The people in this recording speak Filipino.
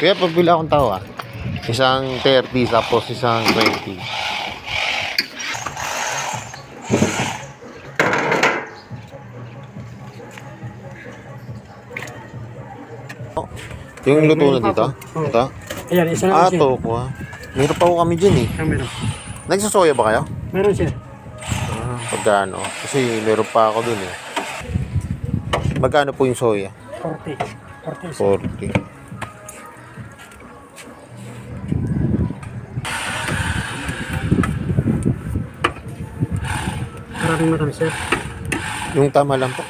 Kaya pagbila akong tao isang 30 tapos isang 20. Yung luto na dito? Ito? Ayan, isa lang siya. Ito ko Meron pa ko kami dyan eh. Meron. Nagsasoya ba kayo? Meron siya. Pagkano? Kasi meron pa ako dun eh. Magkano po yung soya? 40. 40. 40. Maraming sir. Yung tama lang po.